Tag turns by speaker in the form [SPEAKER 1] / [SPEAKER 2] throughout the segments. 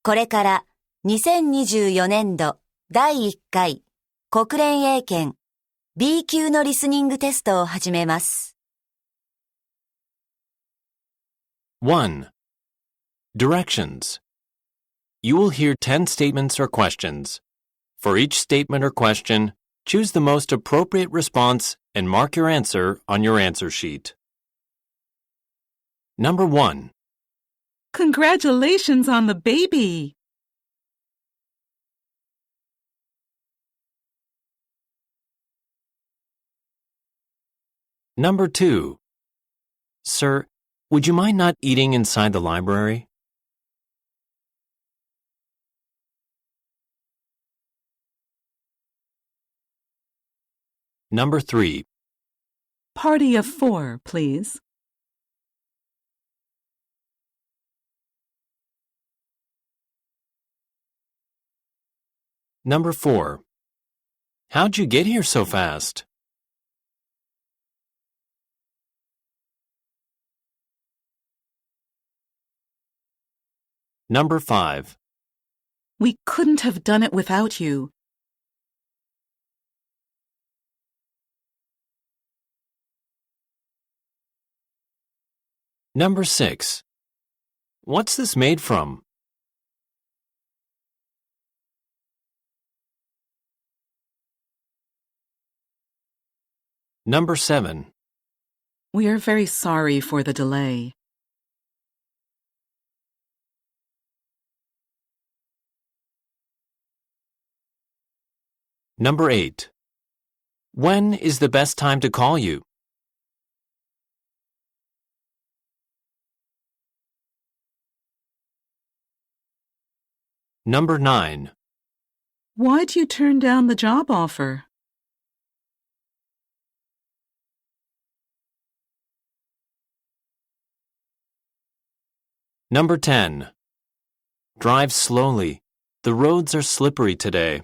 [SPEAKER 1] これから2024年度第1回国連英検 B 級のリスニングテストを始めます。
[SPEAKER 2] 1. Directions. You will hear 10 statements or questions. For each statement or question, choose the most appropriate response and mark your answer on your answer sheet. Number 1.
[SPEAKER 3] Congratulations on the baby!
[SPEAKER 2] Number 2. Sir, would you mind not eating inside the library? Number 3.
[SPEAKER 3] Party of 4, please.
[SPEAKER 2] Number 4. How'd you get here so fast? Number 5.
[SPEAKER 3] We couldn't have done it without you.
[SPEAKER 2] Number 6. What's this made from? Number 7.
[SPEAKER 3] We are very sorry for the delay.
[SPEAKER 2] Number 8. When is the best time to call you? Number 9.
[SPEAKER 3] Why'd you turn down the job offer?
[SPEAKER 2] Number 10. Drive slowly. The roads are slippery today.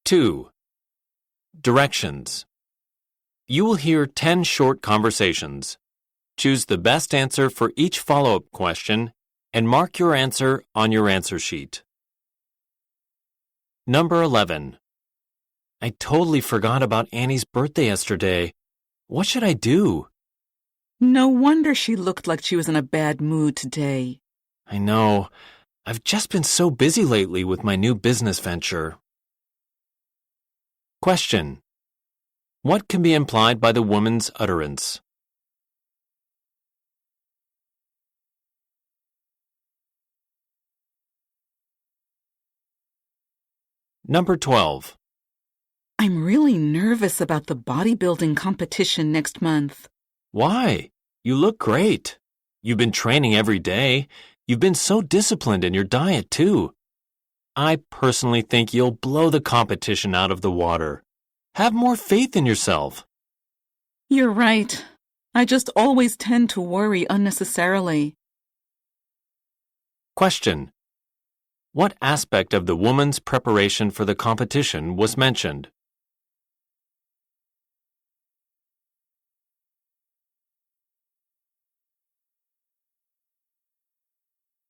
[SPEAKER 2] Two. Directions. You will hear 10 short conversations. Choose the best answer for each follow-up question and mark your answer on your answer sheet. Number 11. I totally forgot about Annie's birthday yesterday. What should I do?
[SPEAKER 3] No wonder she looked like she was in a bad mood today.
[SPEAKER 2] I know. I've just been so busy lately with my new business venture. Question. What can be implied by the woman's utterance? Number 12.
[SPEAKER 3] I'm really nervous about the bodybuilding competition next month.
[SPEAKER 2] Why? You look great. You've been training every day. You've been so disciplined in your diet, too. I personally think you'll blow the competition out of the water. Have more faith in yourself.
[SPEAKER 3] You're right. I just always tend to worry unnecessarily.
[SPEAKER 2] Question. What aspect of the woman's preparation for the competition was mentioned?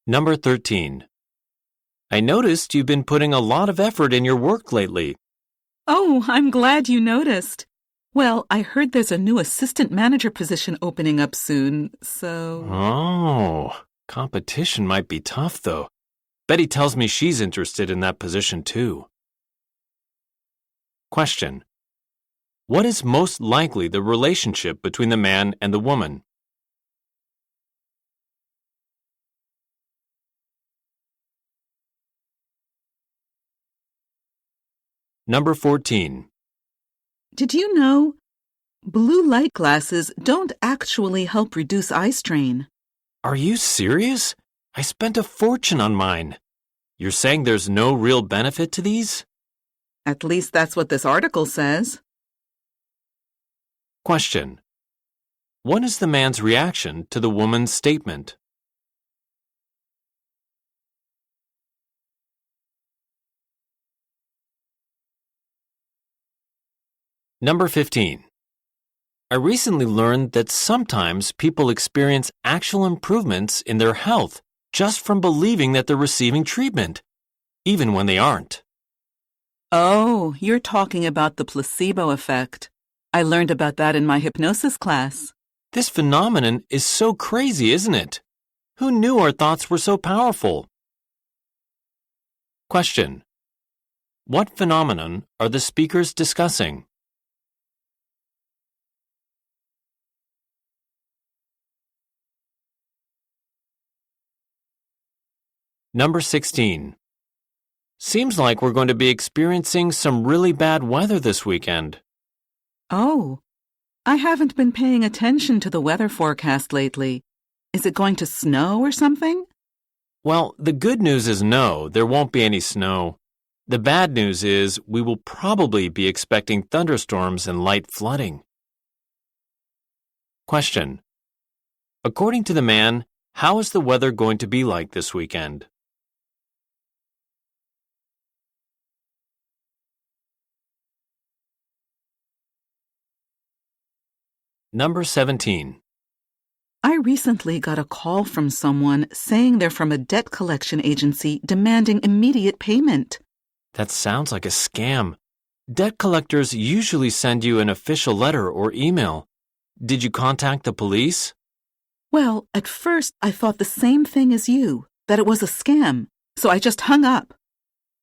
[SPEAKER 2] Number 13. I noticed you've been putting a lot of effort in your work lately.
[SPEAKER 3] Oh, I'm glad you noticed. Well, I heard there's a new assistant manager position opening up soon, so...
[SPEAKER 2] Oh, competition might be tough, though. Betty tells me she's interested in that position, too. Question. What is most likely the relationship between the man and the woman? Number 14.
[SPEAKER 3] Did you know? Blue light glasses don't actually help reduce eye strain.
[SPEAKER 2] Are you serious? I spent a fortune on mine. You're saying there's no real benefit to these?
[SPEAKER 3] At least that's what this article says.
[SPEAKER 2] Question. What is the man's reaction to the woman's statement? Number 15. I recently learned that sometimes people experience actual improvements in their health just from believing that they're receiving treatment, even when they aren't.
[SPEAKER 3] Oh, you're talking about the placebo effect. I learned about that in my hypnosis class.
[SPEAKER 2] This phenomenon is so crazy, isn't it? Who knew our thoughts were so powerful? Question. What phenomenon are the speakers discussing? Number 16. Seems like we're going to be experiencing some really bad weather this weekend.
[SPEAKER 3] Oh, I haven't been paying attention to the weather forecast lately. Is it going to snow or something?
[SPEAKER 2] Well, the good news is no, there won't be any snow. The bad news is we will probably be expecting thunderstorms and light flooding. Question. According to the man, how is the weather going to be like this weekend? Number 17.
[SPEAKER 3] I recently got a call from someone saying they're from a debt collection agency demanding immediate payment.
[SPEAKER 2] That sounds like a scam. Debt collectors usually send you an official letter or email. Did you contact the police?
[SPEAKER 3] Well, at first I thought the same thing as you, that it was a scam, so I just hung up.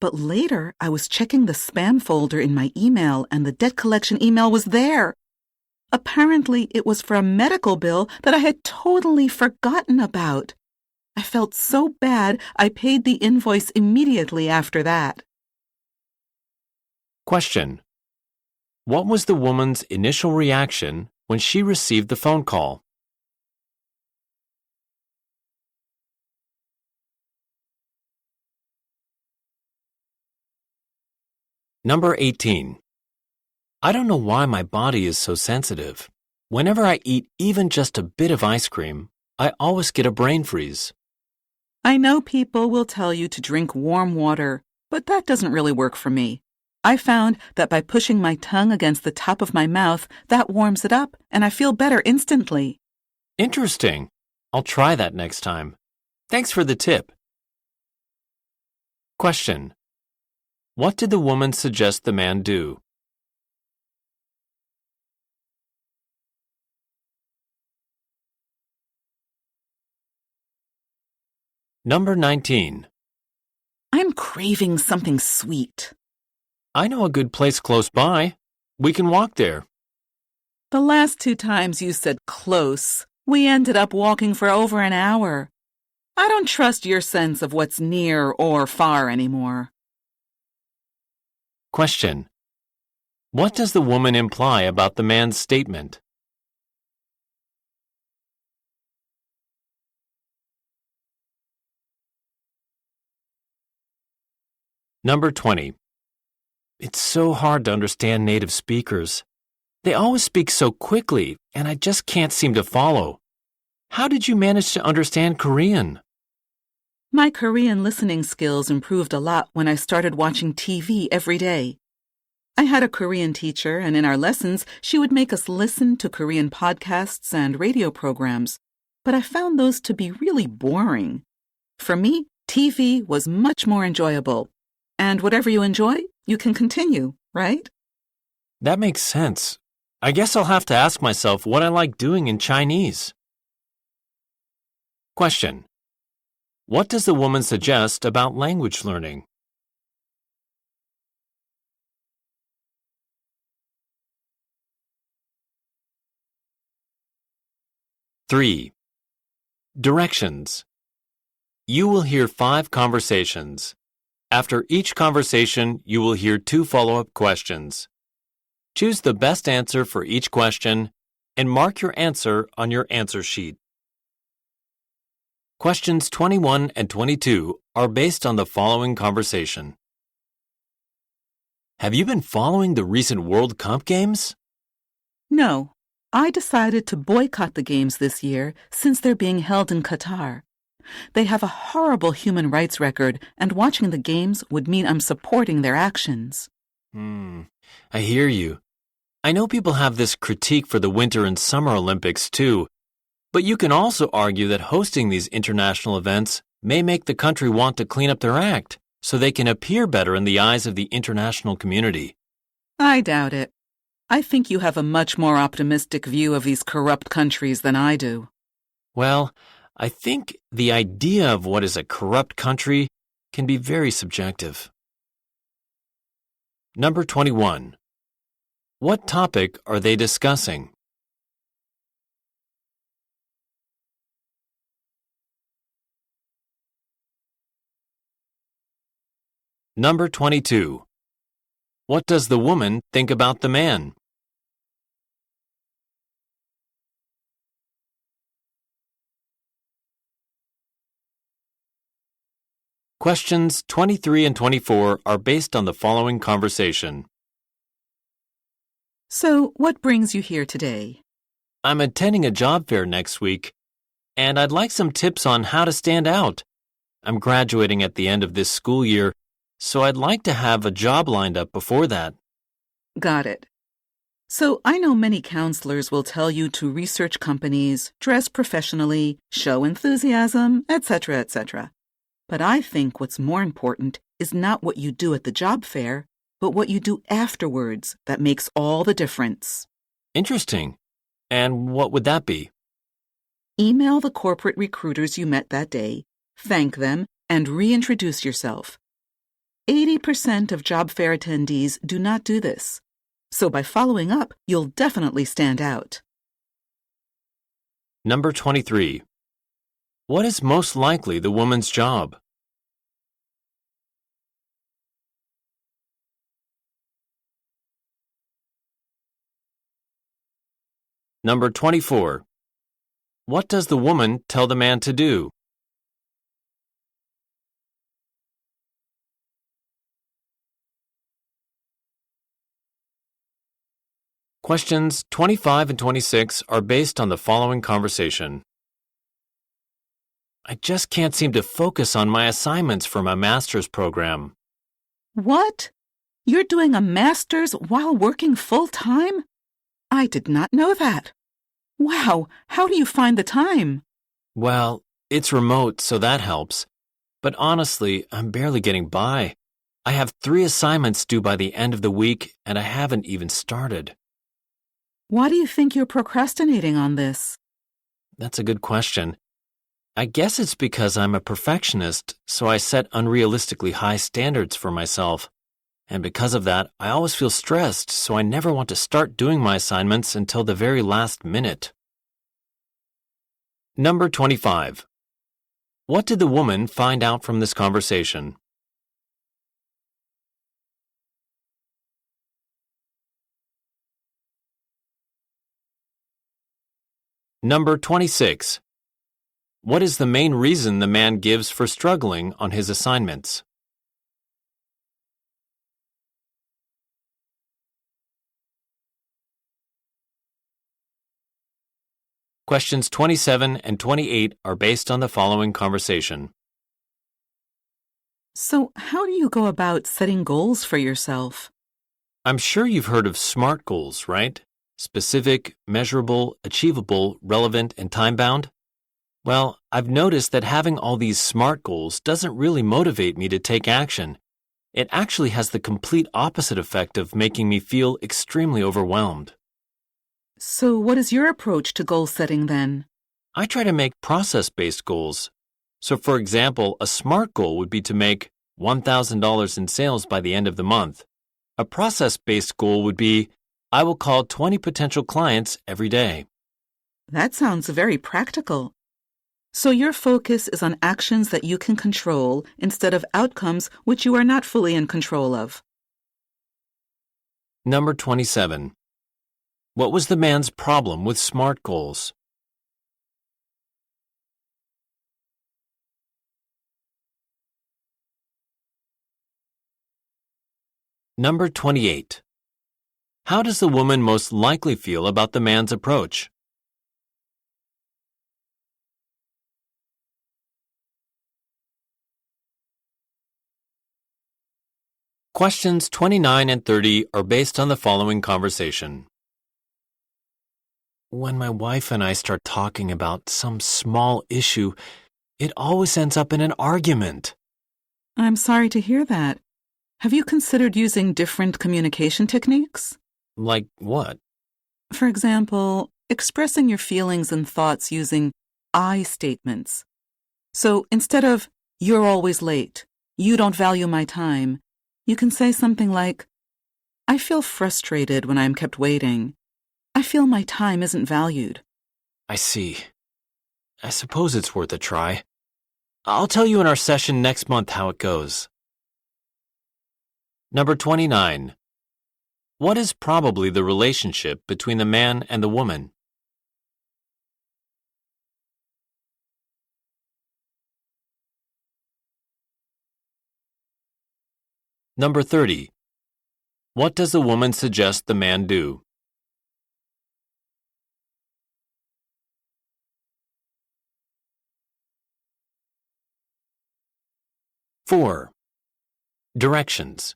[SPEAKER 3] But later I was checking the spam folder in my email and the debt collection email was there. Apparently, it was for a medical bill that I had totally forgotten about. I felt so bad, I paid the invoice immediately after that.
[SPEAKER 2] Question. What was the woman's initial reaction when she received the phone call? Number 18. I don't know why my body is so sensitive. Whenever I eat even just a bit of ice cream, I always get a brain freeze.
[SPEAKER 3] I know people will tell you to drink warm water, but that doesn't really work for me. I found that by pushing my tongue against the top of my mouth, that warms it up, and I feel better instantly.
[SPEAKER 2] Interesting. I'll try that next time. Thanks for the tip. Question. What did the woman suggest the man do? Number 19.
[SPEAKER 3] I'm craving something sweet.
[SPEAKER 2] I know a good place close by. We can walk there.
[SPEAKER 3] The last 2 times you said close, we ended up walking for over an hour. I don't trust your sense of what's near or far anymore.
[SPEAKER 2] Question. What does the woman imply about the man's statement? Number 20. It's so hard to understand native speakers. They always speak so quickly, and I just can't seem to follow. How did you manage to understand Korean?
[SPEAKER 3] My Korean listening skills improved a lot when I started watching TV every day. I had a Korean teacher, and in our lessons, she would make us listen to Korean podcasts and radio programs, but I found those to be really boring. For me, TV was much more enjoyable. And whatever you enjoy, you can continue, right?
[SPEAKER 2] That makes sense. I guess I'll have to ask myself what I like doing in Chinese. Question. What does the woman suggest about language learning? Three. Directions. You will hear 5 conversations. After each conversation, you will hear 2 follow-up questions. Choose the best answer for each question and mark your answer on your answer sheet. Questions 21 and 22 are based on the following conversation. Have you been following the recent World Cup games?
[SPEAKER 3] No, I decided to boycott the games this year since they're being held in Qatar. They have a horrible human rights record, and watching the games would mean I'm supporting their actions.
[SPEAKER 2] I hear you. I know people have this critique for the Winter and Summer Olympics too, but you can also argue that hosting these international events may make the country want to clean up their act so they can appear better in the eyes of the international community.
[SPEAKER 3] I doubt it. I think you have a much more optimistic view of these corrupt countries than I do.
[SPEAKER 2] Well, I think the idea of what is a corrupt country can be very subjective. Number 21. What topic are they discussing? Number 22. What does the woman think about the man? Questions 23 and 24 are based on the following conversation.
[SPEAKER 3] So, what brings you here today?
[SPEAKER 2] I'm attending a job fair next week, and I'd like some tips on how to stand out. I'm graduating at the end of this school year, so I'd like to have a job lined up before that.
[SPEAKER 3] Got it. So, I know many counselors will tell you to research companies, dress professionally, show enthusiasm, etc., etc. But I think what's more important is not what you do at the job fair, but what you do afterwards that makes all the difference.
[SPEAKER 2] Interesting. And what would that be?
[SPEAKER 3] Email the corporate recruiters you met that day, thank them, and reintroduce yourself. 80% of job fair attendees do not do this. So by following up, you'll definitely stand out.
[SPEAKER 2] Number 23. What is most likely the woman's job? Number 24. What does the woman tell the man to do? Questions 25 and 26 are based on the following conversation. I just can't seem to focus on my assignments for my master's program.
[SPEAKER 3] What? You're doing a master's while working full-time? I did not know that. Wow, how do you find the time?
[SPEAKER 2] Well, it's remote, so that helps. But honestly, I'm barely getting by. I have 3 assignments due by the end of the week, and I haven't even started.
[SPEAKER 3] Why do you think you're procrastinating on this?
[SPEAKER 2] That's a good question. I guess it's because I'm a perfectionist, so I set unrealistically high standards for myself. And because of that, I always feel stressed, so I never want to start doing my assignments until the very last minute. Number 25. What did the woman find out from this conversation? Number 26. What is the main reason the man gives for struggling on his assignments? Questions 27 and 28 are based on the following conversation.
[SPEAKER 3] So, how do you go about setting goals for yourself?
[SPEAKER 2] I'm sure you've heard of SMART goals, right? Specific, measurable, achievable, relevant, and time-bound? Well, I've noticed that having all these SMART goals doesn't really motivate me to take action. It actually has the complete opposite effect of making me feel extremely overwhelmed.
[SPEAKER 3] So, what is your approach to goal setting then?
[SPEAKER 2] I try to make process-based goals. So, for example, a SMART goal would be to make $1,000 in sales by the end of the month. A process-based goal would be, I will call 20 potential clients every day.
[SPEAKER 3] That sounds very practical. So your focus is on actions that you can control instead of outcomes which you are not fully in control of.
[SPEAKER 2] Number 27. What was the man's problem with SMART goals? Number 28. How does the woman most likely feel about the man's approach? Questions 29 and 30 are based on the following conversation. when my wife and I start talking about some small issue, it always ends up in an argument.
[SPEAKER 3] I'm sorry to hear that. Have you considered using different communication techniques?
[SPEAKER 2] Like what?
[SPEAKER 3] For example, expressing your feelings and thoughts using I statements. So instead of, "You're always late," "You don't value my time," you can say something like, "I feel frustrated when I'm kept waiting. I feel my time isn't valued."
[SPEAKER 2] I see. I suppose it's worth a try. I'll tell you in our session next month how it goes. Number 29. What is probably the relationship between the man and the woman? Number 30. What does the woman suggest the man do? Four. Directions.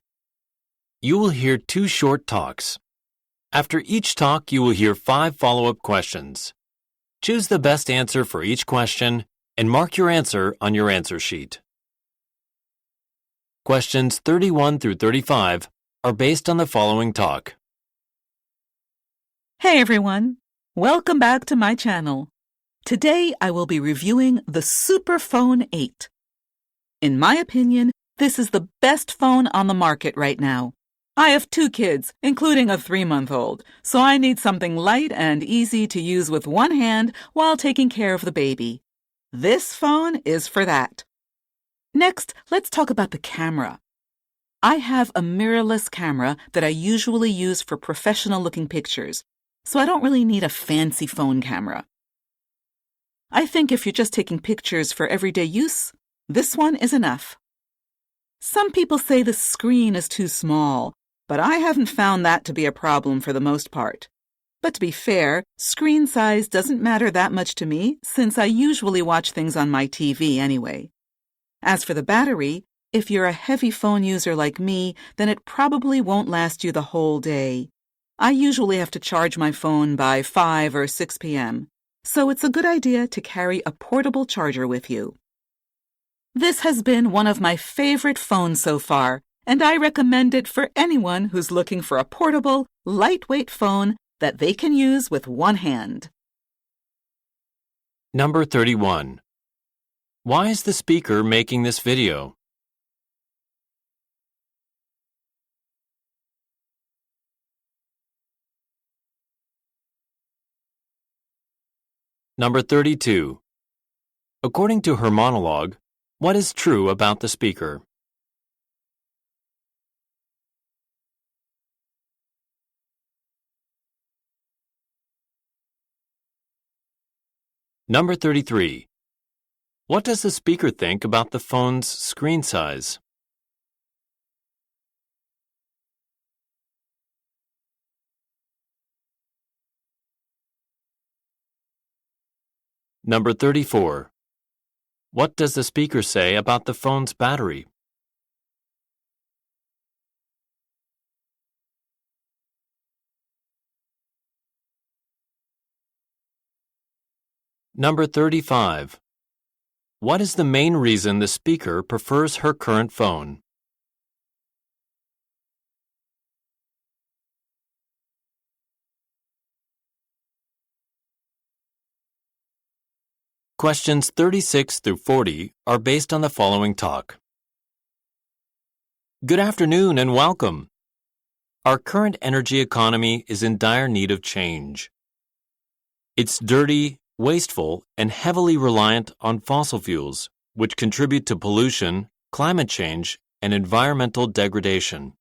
[SPEAKER 2] You will hear 2 short talks. After each talk, you will hear 5 follow-up questions. Choose the best answer for each question and mark your answer on your answer sheet. Questions 31 through 35 are based on the following talk.
[SPEAKER 3] Hey everyone! Welcome back to my channel. Today I will be reviewing the Superphone 8. In my opinion, this is the best phone on the market right now. I have 2 kids, including a 3-month-old, so I need something light and easy to use with one hand while taking care of the baby. This phone is for that. Next, let's talk about the camera. I have a mirrorless camera that I usually use for professional-looking pictures, so I don't really need a fancy phone camera. I think if you're just taking pictures for everyday use, this one is enough. Some people say the screen is too small, but I haven't found that to be a problem for the most part. But to be fair, screen size doesn't matter that much to me since I usually watch things on my TV anyway. As for the battery, if you're a heavy phone user like me, then it probably won't last you the whole day. I usually have to charge my phone by 5 or 6 p.m., so it's a good idea to carry a portable charger with you. This has been one of my favorite phones so far, and I recommend it for anyone who's looking for a portable, lightweight phone that they can use with one hand.
[SPEAKER 2] Number 31. Why is the speaker making this video? Number 32. According to her monologue, what is true about the speaker? Number 33. What does the speaker think about the phone's screen size? Number 34. What does the speaker say about the phone's battery? Number 35. What is the main reason the speaker prefers her current phone? Questions 36 through 40 are based on the following talk. Good afternoon and welcome. Our current energy economy is in dire need of change. It's dirty, wasteful, and heavily reliant on fossil fuels, which contribute to pollution, climate change, and environmental degradation.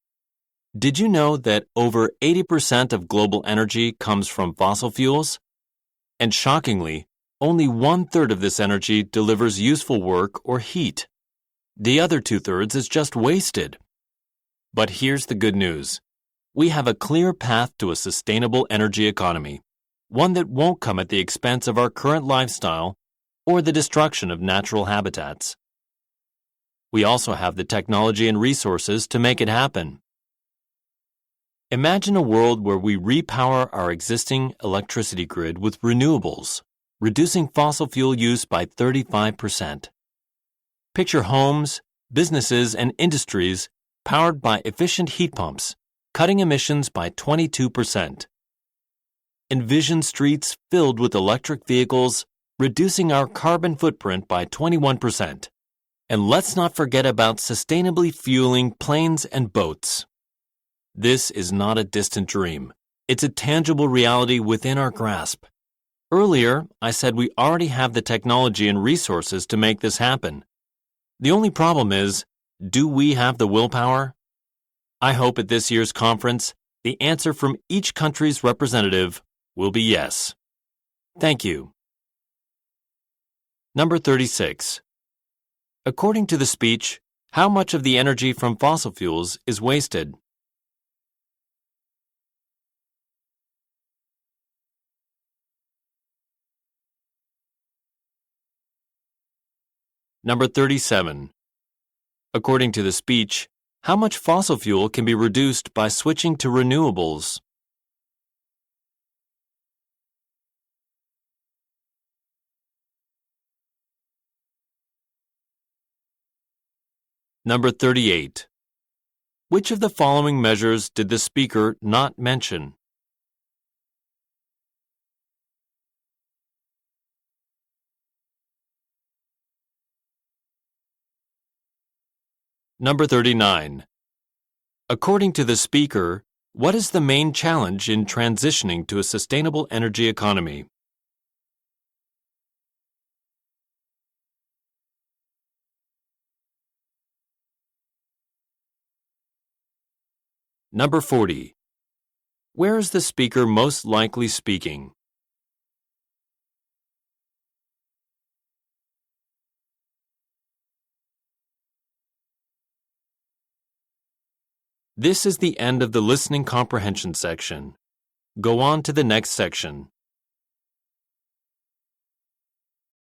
[SPEAKER 2] Did you know that over 80% of global energy comes from fossil fuels? And shockingly, only 1/3 of this energy delivers useful work or heat. The other 2/3 is just wasted. But here's the good news. We have a clear path to a sustainable energy economy, one that won't come at the expense of our current lifestyle or the destruction of natural habitats. We also have the technology and resources to make it happen. Imagine a world where we repower our existing electricity grid with renewables, reducing fossil fuel use by 35%. Picture homes, businesses, and industries powered by efficient heat pumps, cutting emissions by 22%. Envision streets filled with electric vehicles, reducing our carbon footprint by 21%. And let's not forget about sustainably fueling planes and boats. This is not a distant dream. It's a tangible reality within our grasp. Earlier, I said we already have the technology and resources to make this happen. The only problem is, do we have the willpower? I hope at this year's conference, the answer from each country's representative will be yes. Thank you. Number 36. According to the speech, how much of the energy from fossil fuels is wasted? Number 37. According to the speech, how much fossil fuel can be reduced by switching to renewables? Number 38. Which of the following measures did the speaker not mention? Number 39. According to the speaker, what is the main challenge in transitioning to a sustainable energy economy? Number 40. Where is the speaker most likely speaking? This is the end of the listening comprehension section. Go on to the next section.